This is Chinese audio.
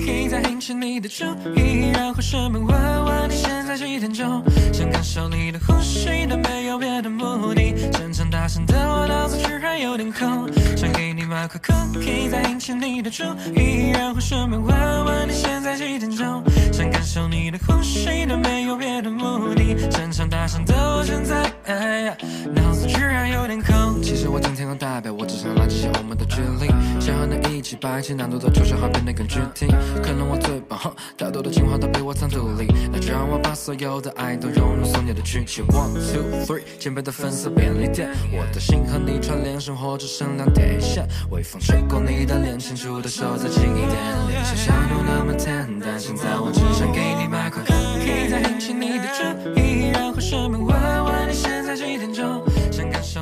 cookie， 再引起你的注意，然后顺便问问你现在几点钟，想感受你的呼吸，但没有别的目的。正常大声的我脑子居然有点空，想给你买块 cookie， 再引起你的注意，然后顺便问问你现在几点钟，想感受你的呼吸，但没有别的目的。正常大声的我现在脑子居然有点空。其实我今天很代表，我只想拉近些我们的距离，想和你一起把一切难度的抽象化变得更具体。可能我最棒，太多的情话都被我藏肚里，那就让我把所有的爱都融入送你的剧情。1 2 3，简单的粉色便利店，我的心和你串联，生活只剩2点一线。微风吹过你的脸，牵出的手再近一点，连小小路那么甜，但现在我只想给你买块 cookie， 再引起你的注意，然后顺便问问你现在几点钟，想感受